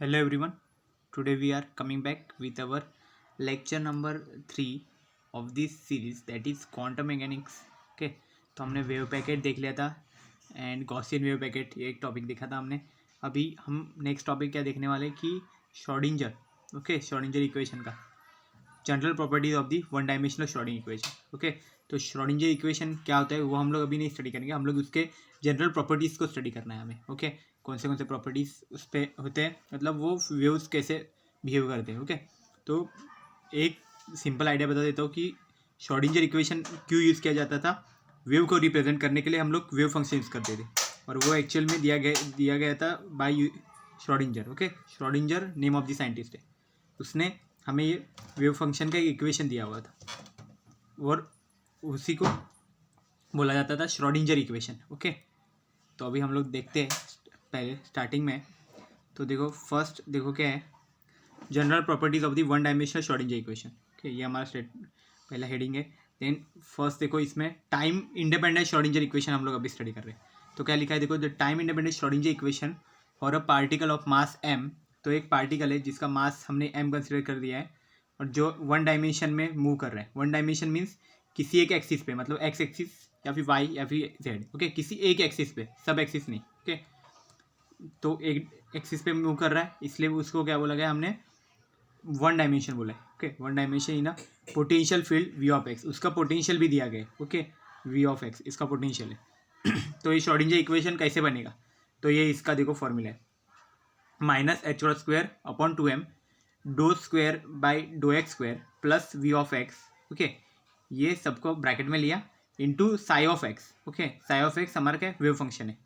Hello everyone. Today we are coming back with our lecture number 3 of this series, that is quantum mechanics. Okay, तो हमने wave packet देख लिया था and Gaussian wave packet, ये एक topic देखा था हमने. अभी हम नेक्स्ट टॉपिक क्या देखने वाले कि श्रोडिंजर. ओके, श्रोडिंजर इक्वेशन का general properties of the one dimensional Schrodinger equation. Okay, तो श्रोडिंजर इक्वेशन क्या होता है वो हम लोग अभी नहीं स्टडी करेंगे. हम लोग उसके जनरल प्रॉपर्टीज़ को स्टडी करना है हमें. ओके, कौन से प्रॉपर्टीज़ उस पर होते हैं, मतलब वो वेव्स कैसे बिहेव करते हैं. ओके, तो एक सिंपल आइडिया बता देता हूँ कि श्रोडिंजर इक्वेशन क्यों यूज़ किया जाता था. वेव को रिप्रेजेंट करने के लिए हम लोग वेव फंक्शन यूज़ करते थे और वो एक्चुअल में दिया गया था by Schrodinger. Okay, Schrodinger name of the scientist है, उसने हमें ये वेव फंक्शन का एक इक्वेशन दिया हुआ था और उसी को बोला जाता था श्रोडिंजर इक्वेशन. ओके, तो अभी हम लोग देखते हैं पहले स्टार्टिंग में. तो देखो फर्स्ट देखो क्या है, general properties of the one dimensional Schrödinger equation. Okay, ये हमारा पहला हेडिंग है. देन फर्स्ट देखो इसमें टाइम इंडिपेंडेंट श्रोडिंजर इक्वेशन हम लोग अभी स्टडी कर रहे हैं. तो क्या लिखा है देखो, the time independent Schrödinger equation for a particle of mass m. तो एक पार्टिकल है जिसका मास हमने m कंसिडर कर दिया है और जो वन डायमेंशन में मूव कर रहा है. वन डायमेंशन मीन्स किसी एक एक्सिस पे, मतलब एक्स एक्सिस या फिर वाई या फिर जेड. ओके, किसी एक एक्सिस पे, सब एक्सिस नहीं. ओके, तो एक एक्सिस पे मूव कर रहा है, इसलिए उसको क्या बोला गया हमने, वन डायमेंशन बोला है. Okay, one dimension in a potential field V of X. उसका पोटेंशियल भी दिया गया है. ओके, वी ऑफ एक्स इसका पोटेंशियल है. तो ये श्रोडिंजर इक्वेशन कैसे बनेगा, तो ये इसका देखो फॉर्मूला है, minus h cross square upon 2m d square by d x square plus V of x. Okay, ये सबको ब्रैकेट में लिया into psi of x. Okay, psi of x हमारा क्या वेव फंक्शन है,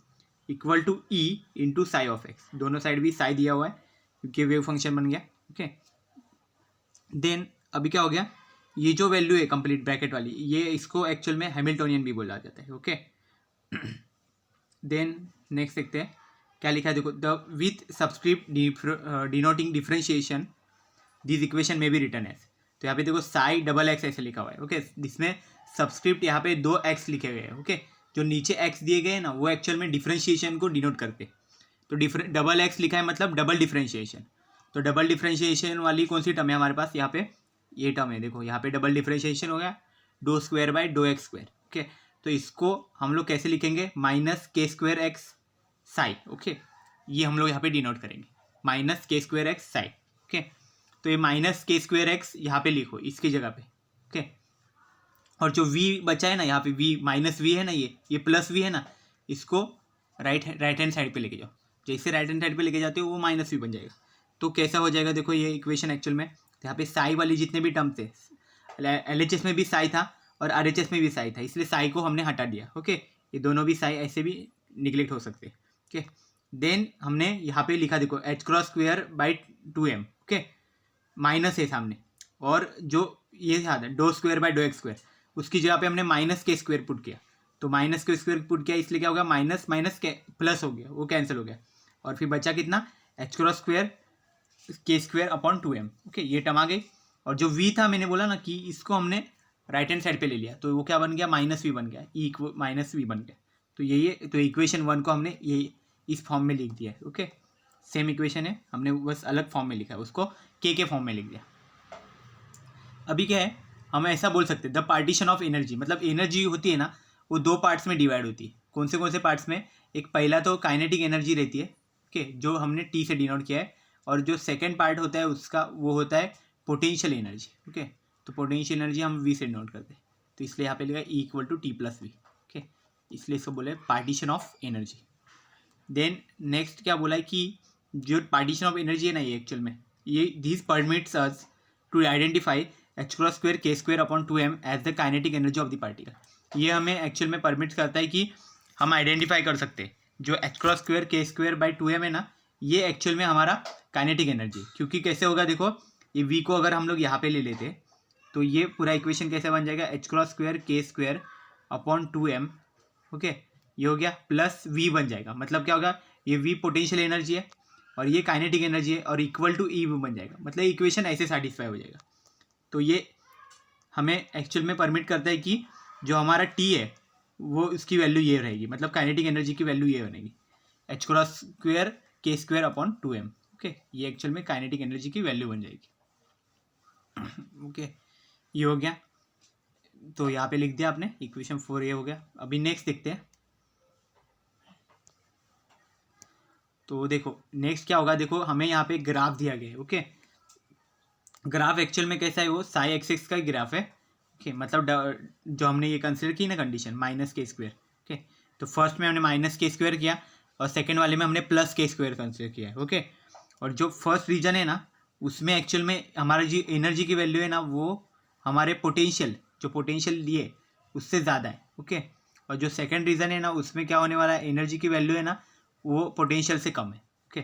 equal to E into psi of x. दोनों side भी psi दिया हुआ है क्योंकि वेव फंक्शन बन गया. ओके, देन अभी क्या हो गया, ये जो वैल्यू है कंप्लीट ब्रैकेट वाली, ये इसको एक्चुअल में हैमिल्टोनियन भी बोला जाता है. ओके, देन नेक्स्ट देखते हैं क्या लिखा है देखो, the with subscript denoting differentiation this equation में भी रिटर्न है. तो यहाँ पे देखो साई डबल एक्स ऐसे लिखा हुआ है. ओके, जिसमें सबस्क्रिप्ट यहाँ पे 2x लिखे गए हैं. ओके, जो नीचे x दिए गए हैं ना, वो एक्चुअल में डिफरेंशिएशन को डिनोट करते. तो डबल एक्स लिखा है मतलब डबल डिफरेंशिएशन. तो डबल डिफरेंशिएशन वाली कौन सी टर्म है हमारे पास, यहाँ पे ये टर्म है. देखो यहाँ पे डबल डिफरेंशिएशन हो गया d square by d x square. Okay, तो इसको हम लोग कैसे लिखेंगे, minus k square x Sai. Okay, ये हम लोग यहाँ पे डिनोट करेंगे, minus k square x Sai. Okay, तो ये माइनस के स्क्वायर एक्स यहाँ पे लिखो इसकी जगह पे. ओके, और जो v बचा है ना यहाँ पे, v माइनस वी है ना, ये प्लस v है ना, इसको राइट हैंड साइड पे लेके जाओ. जैसे राइट हैंड साइड पे लेके जाते हो वो माइनस वी बन जाएगा. तो कैसा हो जाएगा देखो ये इक्वेशन एक्चुअल में, यहाँ पे साई वाली जितने भी टर्म थे, LHS में भी साई था और RHS में भी साई था, इसलिए साई को हमने हटा दिया. ओके, ये दोनों भी साई ऐसे भी निगलेक्ट हो सकते हैं. ओके, देन हमने यहाँ पे लिखा देखो h cross square by 2m. Okay, minus है सामने, और जो ये था d square by d x square, उसकी जगह पे हमने माइनस के स्क्वायर पुट किया. तो माइनस के स्क्वायर पुट किया, इसलिए क्या होगा, माइनस माइनस के प्लस हो गया, वो कैंसिल हो गया और फिर बचा कितना, एच क्रॉस स्क्वायर के स्क्वायर अपॉन 2m. ओके, ये टर्म आ गई. और जो v था मैंने बोला ना कि इसको हमने राइट हैंड साइड पे ले लिया, तो वो क्या बन गया, माइनस वी बन गया, ई माइनस वी बन गया. तो ये तो इक्वेशन 1 को हमने ये इस फॉर्म में लिख दिया है. ओके, सेम इक्वेशन है, हमने बस अलग फॉर्म में लिखा है, उसको के फॉर्म में लिख दिया. अभी क्या है, हम ऐसा बोल सकते हैं द पार्टीशन ऑफ एनर्जी, मतलब एनर्जी होती है ना, वो दो पार्ट्स में डिवाइड होती है. कौन से पार्ट्स में, एक पहला तो काइनेटिक एनर्जी रहती है. ओके, जो हमने टी से डिनोट किया है, और जो सेकंड पार्ट होता है उसका वो होता है पोटेंशियल एनर्जी. ओके, तो पोटेंशियल एनर्जी हम वी से डिनोट करते हैं, तो इसलिए यहाँ पे लिखा E equal to T plus V. Okay, इसलिए इसको बोले partition of energy. Then next क्या बोला है कि जो पार्टीशन ऑफ एनर्जी है ना, ये एक्चुअल में ये this permits us to identify h cross square के square upon 2m as the kinetic energy of the particle. ये हमें एक्चुअल में परमिट करता है कि हम आइडेंटिफाई कर सकते हैं जो एच क्रॉस स्क्वायर के स्क्वायर बाई 2m है ना, ये एक्चुअल में हमारा काइनेटिक एनर्जी. क्योंकि कैसे होगा देखो, ये v को अगर हम लोग यहाँ पे ले लेते तो ये पूरा इक्वेशन कैसे बन जाएगा, एच क्रॉस स्क्वायर के स्क्वायर अपॉन 2m. ओके, ये हो गया प्लस v बन जाएगा. मतलब क्या होगा, ये v पोटेंशियल एनर्जी है और ये काइनेटिक एनर्जी है और इक्वल टू ई बन जाएगा. मतलब इक्वेशन ऐसे सेटिस्फाई हो जाएगा. तो ये हमें एक्चुअल में परमिट करता है कि जो हमारा टी है वो इसकी वैल्यू ये रहेगी, मतलब काइनेटिक एनर्जी की वैल्यू ये बनेगी, एच क्रॉस स्क्वायर के स्क्वायर अपॉन 2m. ओके, ये एक्चुअल में काइनेटिक एनर्जी की वैल्यू बन जाएगी। ओके, ये हो गया, तो यहाँ पे लिख दिया आपने इक्वेशन 4 ये हो गया। अभी नेक्स्ट देखते हैं। तो देखो नेक्स्ट क्या होगा, देखो हमें यहाँ पे ग्राफ दिया गया है। ओके, ग्राफ एक्चुअल में कैसा है, वो साई एक्सिस का ग्राफ है। ओके, मतलब जो हमने ये कंसिडर की ना कंडीशन -k²। ओके, तो फर्स्ट में हमने -k² किया और सेकेंड वाले में हमने +k² कंसिडर किया है। ओके, और जो फर्स्ट रीजन है ना, उसमें एक्चुअल में हमारा जो एनर्जी की वैल्यू है ना, वो हमारे पोटेंशियल जो पोटेंशियल लिए उससे ज़्यादा है। ओके, और जो सेकेंड रीज़न है ना, उसमें क्या होने वाला है, एनर्जी की वैल्यू है ना, वो पोटेंशियल से कम है। ओके,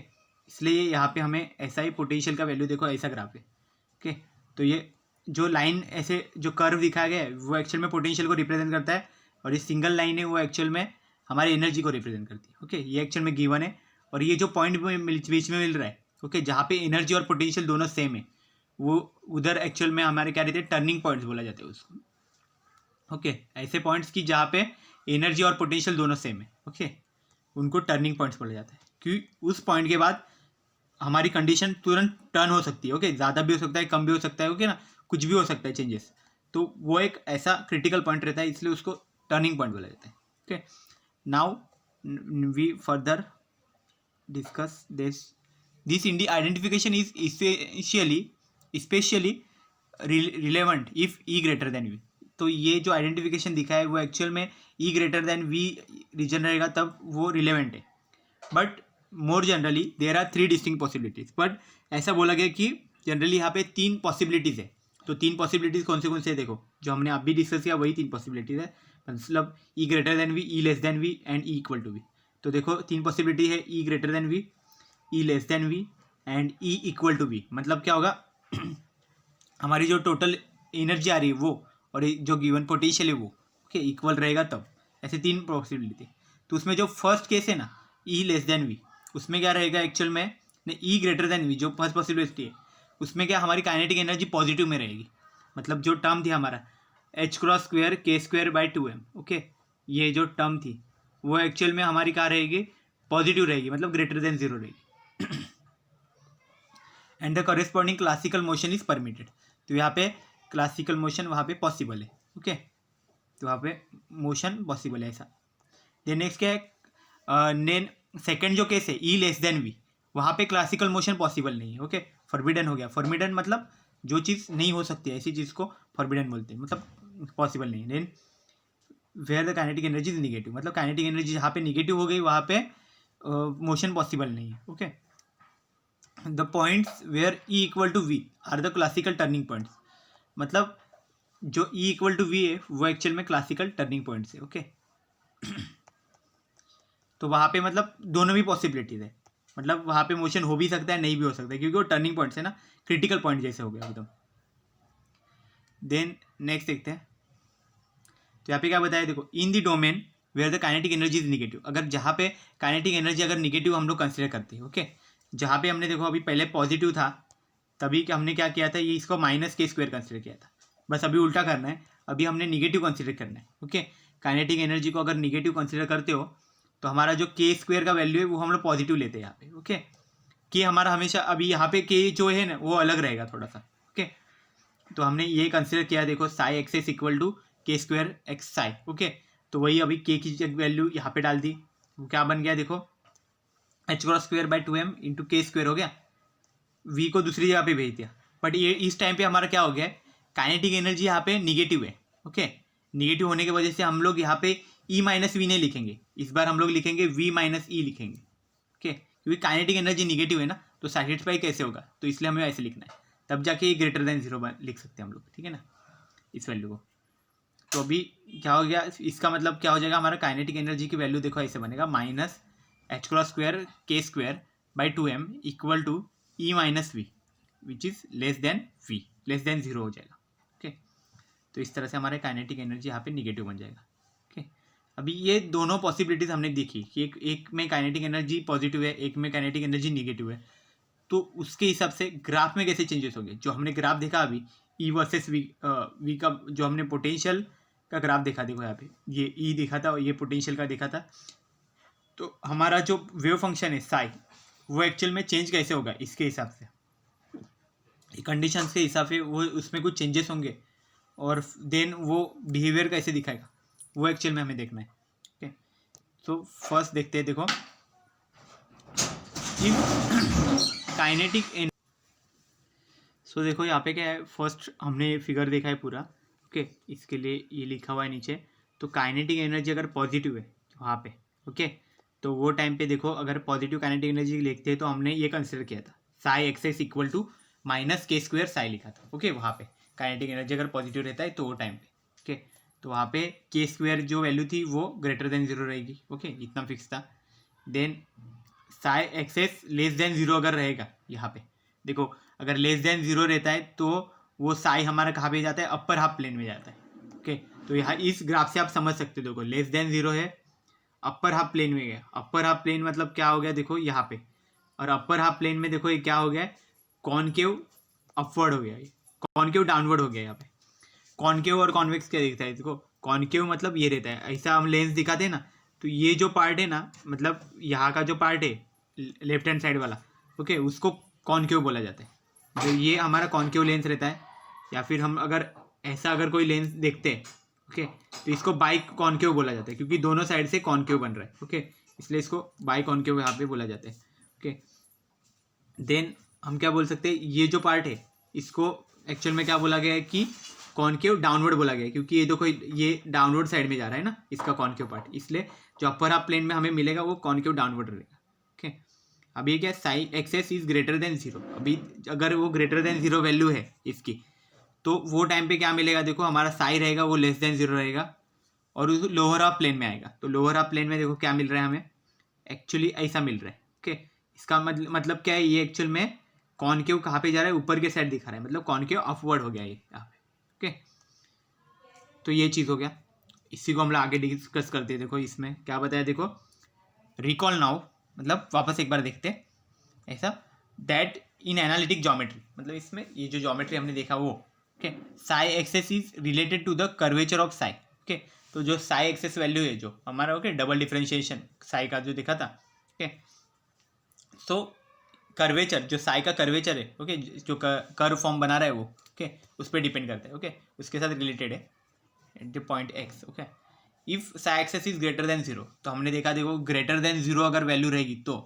इसलिए यहाँ पे हमें ऐसा ही पोटेंशियल का वैल्यू देखो, ऐसा ग्राफ है। ओके, तो ये जो लाइन ऐसे जो कर्व दिखाया गया है वो एक्चुअल में पोटेंशियल को रिप्रेजेंट करता है, और ये सिंगल लाइन है वो एक्चुअल में हमारी एनर्जी को रिप्रेजेंट करती है। ओके, ये एक्चुअल में गिवन है, और ये जो पॉइंट बीच में मिल रहा है, ओके, जहाँ पे एनर्जी और पोटेंशियल दोनों सेम है, वो उधर एक्चुअल में हमारे क्या रहते हैं, टर्निंग पॉइंट्स बोला जाता है उसको। ओके, ऐसे पॉइंट्स की जहाँ पे एनर्जी और पोटेंशियल दोनों सेम है, ओके, उनको टर्निंग पॉइंट्स बोला जाता है, क्योंकि उस पॉइंट के बाद हमारी कंडीशन तुरंत टर्न हो सकती है। ओके, ज़्यादा भी हो सकता है, कम भी हो सकता है, ओके ना, कुछ भी हो सकता है चेंजेस, तो वो एक ऐसा क्रिटिकल पॉइंट रहता है, इसलिए उसको टर्निंग पॉइंट बोला जाता है। Okay, now we further discuss this identification is specially relevant if E greater than V. तो ये जो आइडेंटिफिकेशन दिखा है वो एक्चुअल में E greater than V region रहेगा तब वो रिलेवेंट है। But more generally there are 3 distinct possibilities. But ऐसा बोला गया कि जनरली यहाँ पे 3 पॉसिबिलिटीज़ है। तो 3 पॉसिबिलिटीज़ कौन से है, देखो जो हमने आप भी डिस्कस किया वही 3 पॉसिबिलिटीज़ है, मतलब E greater than V, E less than V and E equal to V. तो देखो 3 पॉसिबिलिटी है, E greater than V, E less than V and E equal to V. मतलब क्या होगा, हमारी जो टोटल एनर्जी आ रही है वो और जो गिवन पोटेंशियल है वो ओके इक्वल रहेगा तब। ऐसे 3 पॉसिबिलिटी। तो उसमें जो फर्स्ट केस है ना, ई लेस देन वी, उसमें क्या रहेगा एक्चुअल में, ई ग्रेटर देन वी जो फर्स्ट पॉसिबिलिटी है उसमें क्या हमारी काइनेटिक एनर्जी पॉजिटिव में रहेगी। मतलब जो टर्म थी हमारा h×2 k²/2m, ओके, ये जो टर्म थी वो एक्चुअल में हमारी क्या रहेगी, पॉजिटिव रहेगी, मतलब ग्रेटर देन 0 रहेगी। And the corresponding classical motion is permitted. तो यहाँ पे क्लासिकल मोशन वहाँ पे पॉसिबल है। ओके, तो वहाँ पे मोशन पॉसिबल है ऐसा। देन नेक्स्ट क्या है, देन सेकेंड जो केस है ई लेस देन वी, वहाँ पे क्लासिकल मोशन पॉसिबल नहीं है। ओके, फॉरबिडन हो गया। फॉरबिडन मतलब जो चीज़ नहीं हो सकती है, ऐसी चीज़ को फॉरबिडन बोलते हैं, मतलब पॉसिबल नहीं है। Then where the kinetic energy is negative, मतलब काइनेटिक एनर्जी जहाँ पे निगेटिव हो गई वहाँ पे मोशन पॉसिबल नहीं है। Okay, the points where E equal to V are the classical turning points, मतलब जो ई इक्वल टू वी है वो एक्चुअल में क्लासिकल टर्निंग पॉइंट्स है। ओके, तो वहाँ पे मतलब दोनों भी पॉसिबिलिटीज है, मतलब वहाँ पे मोशन हो भी सकता है नहीं भी हो सकता है, क्योंकि वो टर्निंग पॉइंट्स है ना, क्रिटिकल पॉइंट जैसे हो गया एकदम। देन नेक्स्ट देखते हैं। तो यहाँ पे क्या बताया, देखो in the domain where the kinetic energy is negative, अगर जहाँ पे काइनेटिक एनर्जी अगर निगेटिव हम लोग कंसिडर करते हैं। ओके, जहाँ पे हमने देखो अभी पहले पॉजिटिव था तभी हमने क्या किया था, ये इसको -k² कंसिडर किया था। बस अभी उल्टा करना है, अभी हमने निगेटिव कंसिडर करना है। ओके, काइनेटिक एनर्जी को अगर निगेटिव कंसिडर करते हो तो हमारा जो k² का वैल्यू है वो हम लोग पॉजिटिव लेते हैं यहाँ पे। ओके, के हमारा हमेशा अभी यहाँ पे के जो है ना वो अलग रहेगा थोड़ा सा। ओके, तो हमने ये कंसिडर किया, देखो psi x x equal to k² x psi. Okay, तो वही अभी के की वैल्यू यहाँ पे डाल दी, वो क्या बन गया, देखो h×2/2m इंटू k² हो गया, वी को दूसरी जगह पे भेज दिया। बट ये इस टाइम पे हमारा क्या हो गया, काइनेटिक एनर्जी यहाँ पे निगेटिव है। ओके, निगेटिव होने की वजह से हम लोग यहाँ पे ई माइनस वी नहीं लिखेंगे, इस बार हम लोग लिखेंगे वी माइनस ई लिखेंगे। ओके, क्योंकि काइनेटिक एनर्जी निगेटिव है ना, तो सेटिस्फाई कैसे होगा, तो इसलिए हमें ऐसे लिखना है, तब जाके ग्रेटर देन 0 लिख सकते हैं हम लोग, ठीक है ना, इस वैल्यू को। तो अभी क्या हो गया, इसका मतलब क्या हो जाएगा, हमारा काइनेटिक एनर्जी की वैल्यू देखो ऐसे बनेगा, -h×2 k²/2m equal to E minus V which is less than V, less than 0 हो जाएगा। ओके, तो इस तरह से हमारे काइनेटिक एनर्जी यहाँ पे निगेटिव बन जाएगा। ओके, अभी ये दोनों पॉसिबिलिटीज़ हमने देखी कि एक में काइनेटिक एनर्जी पॉजिटिव है, एक में काइनेटिक एनर्जी निगेटिव है, तो उसके हिसाब से ग्राफ में कैसे चेंजेस होंगे। जो हमने ग्राफ देखा अभी ई वर्सेस वी का, जो हमने पोटेंशियल का ग्राफ देखा, देखो यहाँ पे ये ई देखा था और ये पोटेंशियल का देखा था, तो हमारा जो वेव फंक्शन है साई वो एक्चुअल में चेंज कैसे होगा इसके हिसाब से, कंडीशंस के हिसाब से वो उसमें कुछ चेंजेस होंगे और देन वो बिहेवियर कैसे दिखाएगा वो एक्चुअल में हमें देखना है। ओके, तो फर्स्ट देखते हैं, देखो काइनेटिक सो देखो यहाँ पे क्या है, फर्स्ट हमने फिगर देखा है पूरा। ओके, इसके लिए ये लिखा हुआ है नीचे। तो काइनेटिक एनर्जी अगर पॉजिटिव है वहाँ पे, ओके, तो वो टाइम पे देखो अगर पॉजिटिव काइनेटिक एनर्जी लिखते हैं तो हमने ये कंसिडर किया था psi x x equal to minus k square psi लिखा था। ओके, वहाँ पे काइनेटिक एनर्जी अगर पॉजिटिव रहता है तो वो टाइम पे, ओके, तो वहाँ पे के स्क्वायर जो वैल्यू थी वो ग्रेटर देन जीरो रहेगी। ओके, इतना फिक्स था। Then psi x x less than zero अगर रहेगा, यहाँ पे देखो अगर लेस देन जीरो रहता है तो वो साई हमारा कहाँ पे जाता है, अपर हाफ प्लेन में जाता है। ओके, तो यहाँ इस ग्राफ से आप समझ सकते हो, देखो लेस देन जीरो है, अपर हाफ प्लेन में गया। अपर हाफ प्लेन मतलब क्या हो गया, देखो यहाँ पे, और अपर हाफ प्लेन में देखो ये क्या हो गया, कॉनकेव अपवर्ड हो गया, ये कॉनकेव डाउनवर्ड हो गया। यहाँ पे कॉनकेव और कॉन्वेक्स क्या दिखता है, देखो कॉनकेव मतलब ये रहता है, ऐसा हम लेंस दिखाते हैं ना, तो ये जो पार्ट है ना, मतलब यहाँ का जो पार्ट है लेफ्ट हैंड साइड वाला, ओके, उसको कॉनकेव बोला जाता है। जो ये हमारा कॉनकेव लेंस रहता है, या फिर हम अगर ऐसा अगर कोई लेंस देखते हैं, ओके, तो इसको बाई कॉनकेव बोला जाता है, क्योंकि दोनों साइड से कॉनकेव बन रहा है। ओके, इसलिए इसको बाई कॉनकेव यहाँ पे बोला जाता है। ओके, देन हम क्या बोल सकते हैं, ये जो पार्ट है इसको एक्चुअल में क्या बोला गया है कि कॉनकेव डाउनवर्ड बोला गया है, क्योंकि ये देखो ये डाउनवर्ड साइड में जा रहा है ना इसका कॉनकेव पार्ट, इसलिए जो अपर हाफ प्लेन में हमें मिलेगा वो कॉनकेव डाउनवर्ड रहेगा। ओके, अभी क्या psi x x is greater than zero, अभी अगर वो ग्रेटर देन जीरो वैल्यू है इसकी, तो वो टाइम पे क्या मिलेगा, देखो हमारा साई रहेगा वो लेस देन जीरो रहेगा और उस लोअर हाफ प्लेन में आएगा। तो लोअर हाफ प्लेन में देखो क्या मिल रहा है हमें, एक्चुअली ऐसा मिल रहा है। ओके, इसका मतलब क्या है, ये एक्चुअल में कॉनकेव कहाँ पे जा रहा है, ऊपर के साइड दिखा रहा है, मतलब कॉनकेव अपवर्ड हो गया ये यहाँ पे। ओके, तो ये चीज़ हो गया, इसी को हम लोग आगे डिस्कस करते हैं। देखो इसमें क्या बताया, देखो रिकॉल नाउ, मतलब वापस एक बार देखते हैं ऐसा, दैट इन एनालिटिक ज्योमेट्री, मतलब इसमें ये जो ज्योमेट्री हमने देखा वो, okay, psi x x is related to the curvature of psi. Okay, तो जो साई एक्सेस वैल्यू है जो हमारा, ओके, डबल डिफरेंशिएशन साई का जो दिखा था, ओके, तो कर्वेचर जो साई का कर्वेचर है, ओके, जो कर्व फॉर्म बना रहा है वो, ओके, उस पर डिपेंड करता है। ओके, उसके साथ रिलेटेड है at the point x. Okay, if psi x x is greater than zero, तो हमने देखा, देखो ग्रेटर देन जीरो अगर वैल्यू रहेगी तो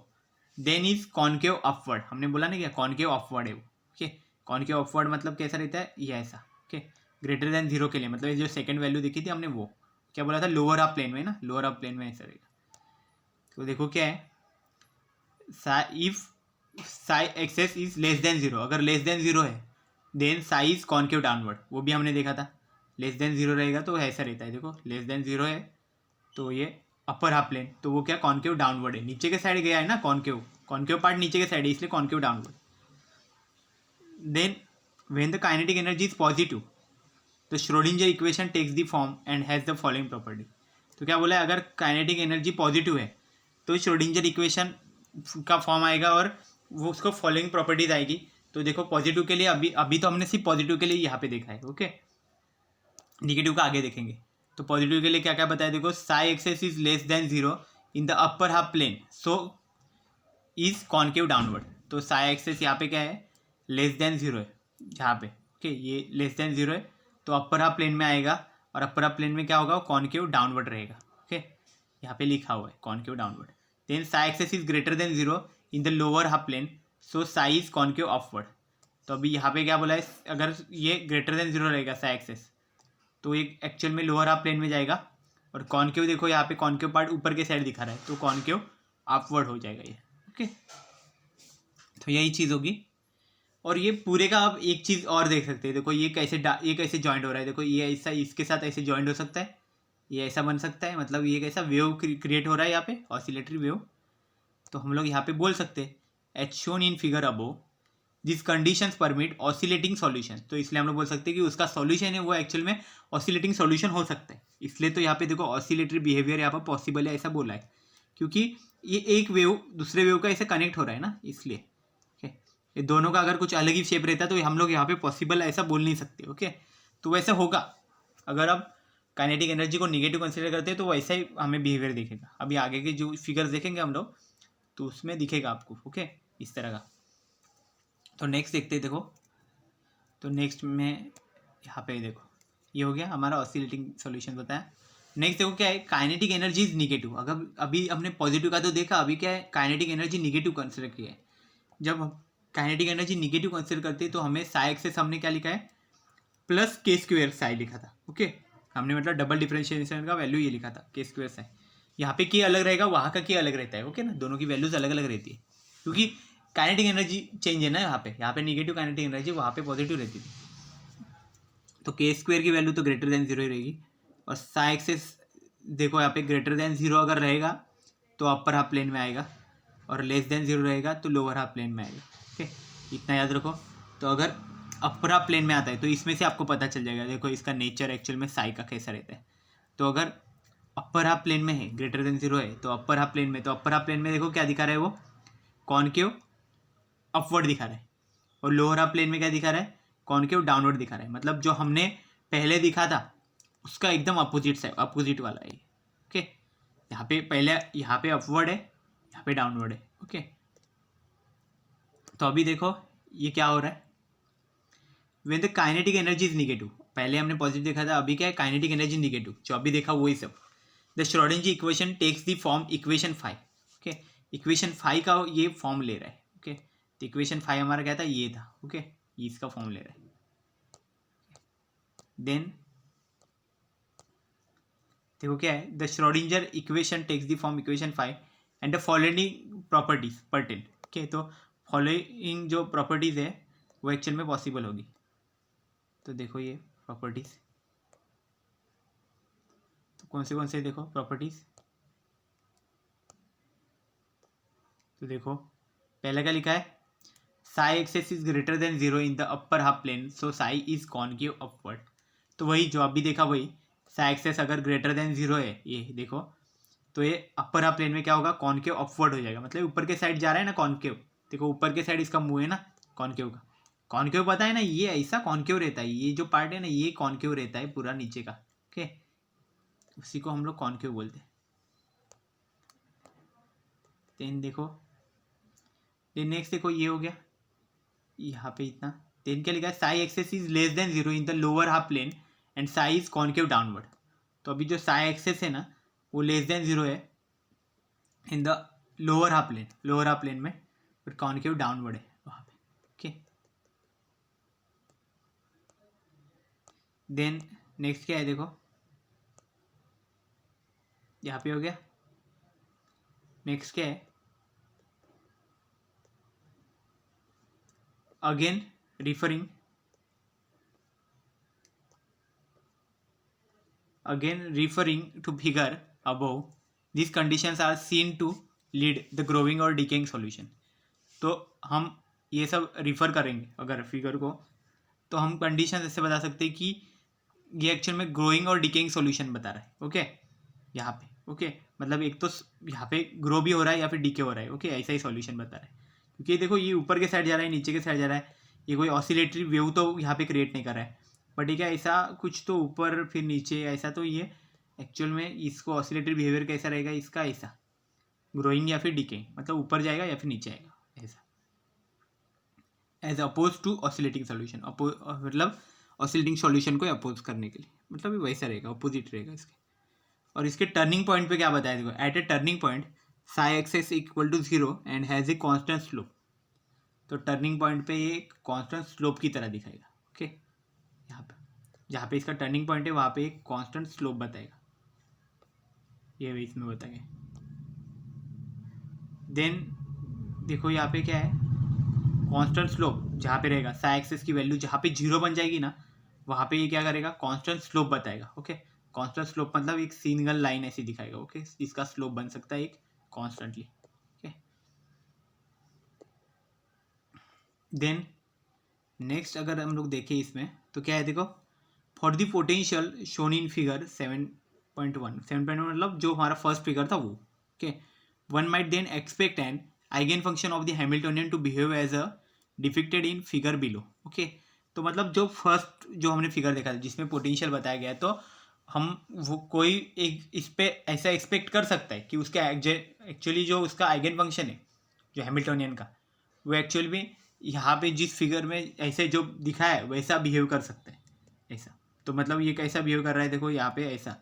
देन इज कॉनकेव अपवर्ड, हमने बोला ना क्या कॉनकेव अपवर्ड है वो। ओके, कॉनकेव अपवर्ड मतलब कैसा रहता है, ये ऐसा। ओके, ग्रेटर देन जीरो के लिए मतलब ये जो सेकंड वैल्यू देखी थी हमने वो क्या बोला था, लोअर हाफ प्लेन में ना, लोअर हाफ प्लेन में ऐसा रहेगा। तो देखो क्या है, if psi x x is less than zero, अगर लेस देन जीरो है then psi is concave downward, वो भी हमने देखा था, लेस देन जीरो रहेगा तो ऐसा रहता है। देखो लेस देन जीरो है तो ये अपर हाफ प्लेन, तो वो क्या कॉनकेव डाउनवर्ड है, नीचे के साइड गया है ना, कॉनकेव कॉनकेव पार्ट नीचे के साइड है, इसलिए concave downward. Then when the kinetic energy is positive the Schrodinger equation takes the form and has the following property. तो क्या बोला है, अगर काइनेटिक एनर्जी पॉजिटिव है तो श्रोडिंजर इक्वेशन का फॉर्म आएगा और वो उसको फॉलोइंग प्रॉपर्टीज आएगी। तो देखो पॉजिटिव के लिए अभी तो हमने सिर्फ पॉजिटिव के लिए यहाँ पे देखा है। ओके, निगेटिव का आगे देखेंगे। तो पॉजिटिव के लिए क्या क्या बताया, देखो psi x x is less than zero in the upper half plane so is concave downward. तो साई एक्सेस यहाँ पे क्या है, लेस देन जीरो है जहाँ पे। ओके, ये लेस देन जीरो है तो अपर हाफ प्लेन में आएगा और अपर हाफ प्लेन में क्या होगा, कॉनकेव डाउनवर्ड रहेगा। ओके, यहाँ पे लिखा हुआ है concave downward. Then psi x x is greater than zero in the lower half plane so psi is concave upward. तो अभी यहाँ पे क्या बोला है, अगर ये ग्रेटर देन जीरो रहेगा साई एक्सेस तो एक एक्चुअल में लोअर हाफ प्लेन में जाएगा और कॉनकेव देखो यहाँ पे कॉनकेव पार्ट ऊपर के साइड दिखा रहा है तो कॉनकेव अपवर्ड हो जाएगा ये। ओके, तो यही चीज़ होगी। और ये पूरे का आप एक चीज़ और देख सकते हैं, देखो ये कैसे जॉइंट हो रहा है, देखो ये ऐसा इसके साथ ऐसे जॉइंट हो सकता है, ये ऐसा बन सकता है, मतलब ये कैसा वेव क्रिएट हो रहा है यहाँ पे, ऑसिलेटरी वेव। तो हम लोग यहाँ पे बोल सकते हैं as shown in figure above this conditions permit oscillating solution. तो इसलिए हम लोग बोल सकते हैं कि उसका सॉल्यूशन है वो एक्चुअल में ऑसिलेटिंग सॉल्यूशन हो सकता है। इसलिए तो यहाँ पे देखो ऑसिलेटरी बिहेवियर यहाँ पर पॉसिबल है ऐसा बोला है, क्योंकि ये एक वेव दूसरे वेव का ऐसे कनेक्ट हो रहा है ना, इसलिए ये दोनों का अगर कुछ अलग ही शेप रहता है तो हम लोग यहाँ पे पॉसिबल ऐसा बोल नहीं सकते। ओके, तो वैसे होगा अगर आप काइनेटिक एनर्जी को निगेटिव कंसीडर करते हैं तो वैसा ही हमें बिहेवियर दिखेगा। अभी आगे के जो फिगर्स देखेंगे हम लोग तो उसमें दिखेगा आपको, ओके, इस तरह का। तो नेक्स्ट देखते हैं, देखो, तो नेक्स्ट में यहाँ पे देखो ये हो गया हमारा ऑसिलेटिंग सॉल्यूशन बताया। नेक्स्ट देखो क्या है, काइनेटिक एनर्जी इज निगेटिव। अगर अभी हमने पॉजिटिव का तो देखा, अभी क्या है, काइनेटिक एनर्जी निगेटिव कंसिडर किया है। जब हम काइनेटिक एनर्जी निगेटिव कंसिडर करते हैं तो हमें साई एक्सेस हमने क्या लिखा है, प्लस के स्क्वेयर साई लिखा था, ओके। हमने मतलब डबल डिफरेंशिएशन का वैल्यू ये लिखा था, के स्क्वेयर साई। यहाँ पे के अलग रहेगा, वहाँ का के अलग रहता है, ओके ना, दोनों की वैल्यूज अलग अलग रहती है, क्योंकि काइनेटिक एनर्जी चेंज है ना। यहाँ पे निगेटिव काइनेटिक एनर्जी, वहाँ पे पॉजिटिव रहती थी। तो के स्क्वेयर की वैल्यू तो ग्रेटर देन जीरो ही रहेगी। और साई एक्सेस देखो यहाँ पे ग्रेटर देन जीरो अगर रहेगा तो अपर हाफ प्लेन में आएगा, और लेस देन जीरो रहेगा तो लोअर हाफ प्लेन में आएगा, ओके, इतना याद रखो। तो अगर अपर हाफ प्लेन में आता है तो इसमें से आपको पता चल जाएगा, देखो इसका नेचर एक्चुअल में साई का कैसा रहता है। तो अगर अपर हाफ प्लेन में है, ग्रेटर देन जीरो है, तो अपर हाफ प्लेन में, तो अपर हाफ प्लेन में देखो क्या दिखा रहा है, वो कॉनकेव अपवर्ड दिखा रहा है। और लोअर हाफ प्लेन में क्या दिखा रहा है, कॉनकेव डाउनवर्ड दिखा रहा है। मतलब जो हमने पहले दिखा था उसका एकदम अपोजिट वाला है, ओके। यहाँ पे पहले यहाँ पे अपवर्ड है, यहाँ पे डाउनवर्ड है, ओके। तो अभी देखो ये क्या हो रहा है, when the kinetic energy is negative. पहले हमने पॉजिटिव देखा था, अभी क्या है, काइनेटिक एनर्जी निगेटिव, जो अभी देखा वही सब। The Schrodinger equation takes the form equation 5, okay. Equation 5 का ये फॉर्म ले रहा है, ओके। तो इक्वेशन 5 हमारा क्या था, ये था, ओके, ये इसका फॉर्म ले रहा है। देन देखो क्या है, the Schrodinger equation takes the form equation 5 and the following properties pertain, okay. तो फॉलोइंग जो प्रॉपर्टीज है वो एक्चुअल में पॉसिबल होगी। तो देखो ये प्रॉपर्टीज, तो कौन से देखो प्रॉपर्टीज। तो देखो पहले क्या लिखा है, psi x x is greater than zero in the upper half plane, so psi is concave upward. तो वही जो अभी देखा वही, साई एक्सेस अगर ग्रेटर देन जीरो है, ये देखो, तो ये अपर हाफ प्लेन में क्या होगा, कॉनकेव अपवर्ड हो जाएगा। मतलब ऊपर के साइड जा रहा है ना कॉनकेव, देखो ऊपर के साइड इसका मुंह है ना कॉनकेव का, कॉनकेव पता है ना, ये ऐसा कॉनकेव रहता है, ये जो पार्ट है ना ये कॉनकेव रहता है पूरा नीचे का, ओके, उसी को हम लोग कॉनकेव बोलते हैं। देन देखो, देन नेक्स्ट देखो ये हो गया यहाँ पे इतना। देन क्या लिखा है, psi x x is less than zero in the lower half plane and psi is concave downward. तो अभी जो साई एक्सेस है ना वो लेस देन जीरो है in the lower half plane में, बट कॉनकेव डाउनवर्ड है वहाँ पे, ओके। देन नेक्स्ट क्या है, देखो यहाँ पे हो गया। नेक्स्ट क्या है, again referring to figure above, these conditions are seen to lead the growing or decaying solution। तो हम ये सब रिफ़र करेंगे अगर फिगर को, तो हम कंडीशन ऐसे बता सकते हैं कि ये एक्चुअल में ग्रोइंग और डिकेइंग सॉल्यूशन बता रहा है, ओके, यहाँ पे, ओके। मतलब एक तो यहाँ पे ग्रो भी हो रहा है या फिर डिके हो रहा है, ओके, ऐसा ही सॉल्यूशन बता रहा है। क्योंकि देखो ये ऊपर के साइड जा रहा है, नीचे के साइड जा रहा है, ये कोई ऑसिलेटरी वेव तो यहाँ पे क्रिएट नहीं कर रहा है, बट ठीक है ऐसा कुछ तो ऊपर फिर नीचे ऐसा, तो ये एक्चुअल में इसको ऑसिलेटरी बिहेवियर कैसा रहेगा इसका, ऐसा ग्रोइंग या फिर डिकेइंग, मतलब ऊपर जाएगा या फिर नीचे आएगा, ऐसा, as opposed to oscillating solution. मतलब ऑसिलेटिंग सॉल्यूशन को अपोज करने के लिए, मतलब ये वैसा रहेगा, अपोजिट रहेगा इसके। और इसके टर्निंग पॉइंट पे क्या बताया देखो, at a turning point psi x x equal to zero and has a constant slope. तो टर्निंग पॉइंट पे ये कांस्टेंट स्लोप की तरह दिखाएगा, ओके। यहाँ पे जहाँ पे इसका टर्निंग पॉइंट है वहाँ पे एक कांस्टेंट स्लोप बताएगा, ये भी इसमें बताएंगे। देन देखो यहाँ पे क्या है, कांस्टेंट स्लोप जहाँ पे रहेगा, साई एक्सेस की वैल्यू जहाँ पे जीरो बन जाएगी ना, वहाँ पे ये क्या करेगा, कांस्टेंट स्लोप बताएगा, ओके। कांस्टेंट स्लोप मतलब एक सिंगल लाइन ऐसी दिखाएगा, ओके, इसका स्लोप बन सकता है एक कॉन्स्टेंटली, ओके। देन नेक्स्ट अगर हम लोग देखें इसमें तो क्या है, देखो, for the potential shown in figure 7.1 मतलब जो हमारा फर्स्ट फिगर था वो, okay, one might then expect an eigen function of the Hamiltonian to behave as a depicted in figure below, okay. तो मतलब जो फर्स्ट जो हमने फिगर देखा था जिसमें पोटेंशियल बताया गया है, तो हम वो कोई एक इस पे ऐसा एक्सपेक्ट कर सकता है कि उसका एक्चुअली जो उसका आइगन फंक्शन है जो हैमिल्टोनियन का, वो एक्चुअल में यहाँ पे जिस फिगर में ऐसे जो दिखा है वैसा बिहेव कर सकते हैं ऐसा। तो मतलब ये कैसा बिहेव कर रहा है, देखो यहाँ पे ऐसा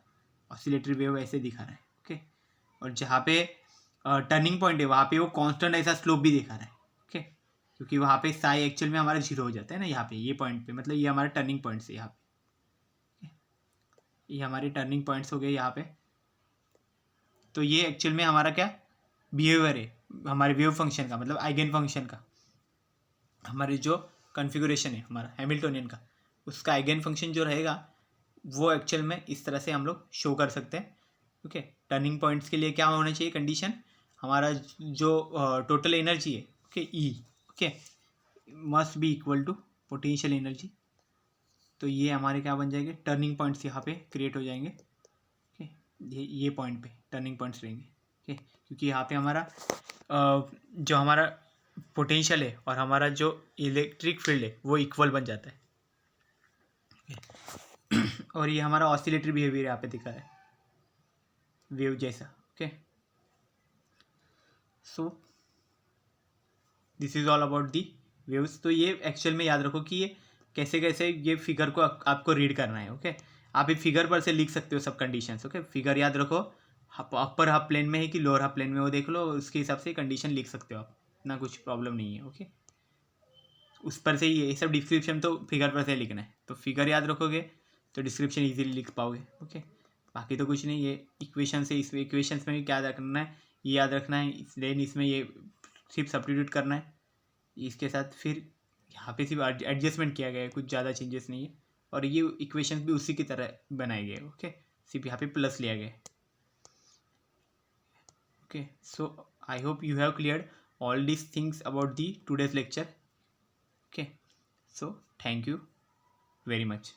ऑसिलेटरी वेव ऐसे दिखा रहा है, ओके। और जहाँ पे टर्निंग पॉइंट है वहाँ पे वो कांस्टेंट ऐसा स्लोप भी दिखा रहा है, ओके। क्योंकि वहाँ पे साई एक्चुअल में हमारा 0 हो जाता है ना यहाँ पे, ये पॉइंट पे, मतलब ये हमारा टर्निंग पॉइंट्स है यहाँ पे, ये हमारे टर्निंग पॉइंट्स हो गए यहाँ पे। तो ये एक्चुअल में हमारा क्या बिहेवियर है हमारे वेव फंक्शन का, मतलब आइगन फंक्शन का। हमारे जो कॉन्फ़िगरेशन है हमारा हैमिल्टोनियन का, उसका आइगन फंक्शन जो रहेगा वो एक्चुअल में इस तरह से हम लोग शो कर सकते हैं, ओके। टर्निंग पॉइंट्स के लिए क्या होना चाहिए कंडीशन, हमारा जो टोटल एनर्जी है, okay, E, okay, must be equal to potential energy. तो ये हमारे क्या बन जाएंगे, टर्निंग पॉइंट्स यहाँ पे क्रिएट हो जाएंगे, ओके। ये पॉइंट पे टर्निंग पॉइंट्स रहेंगे, ओके। क्योंकि यहाँ पे हमारा जो हमारा पोटेंशियल है और हमारा जो इलेक्ट्रिक फील्ड है वो इक्वल बन जाता है, और ये हमारा ऑसिलेटरी बिहेवियर यहाँ पे दिखा है वेव जैसा, okay. So this is all about the waves. तो ये एक्चुअल में याद रखो कि ये कैसे कैसे ये फिगर को आपको रीड करना है, ओके। आप ये फिगर पर से लिख सकते हो सब कंडीशंस, ओके। फिगर याद रखो, अपर हाफ प्लेन में है कि लोअर हाफ प्लेन में, वो देख लो, उसके हिसाब से कंडीशन लिख सकते हो आप, ना कुछ प्रॉब्लम नहीं है, ओके। उस पर से ये सब डिस्क्रिप्शन तो फिगर पर से लिखना है, तो फिगर याद रखोगे तो डिस्क्रिप्शन इजीली लिख पाओगे, ओके। बाकी तो कुछ नहीं, ये इक्वेशन से, इस इक्वेशंस में भी क्या रखना है, ये याद रखना है, देन इसमें ये सिर्फ सब्स्टिट्यूट करना है इसके साथ, फिर यहाँ पे सिर्फ एडजस्टमेंट किया गया है, कुछ ज़्यादा चेंजेस नहीं है। और ये इक्वेशंस भी उसी की तरह बनाए गए, ओके, सिर्फ यहाँ पे प्लस लिया गया है, okay. So I hope you have cleared all these things about the today's lecture, okay. So thank you very much.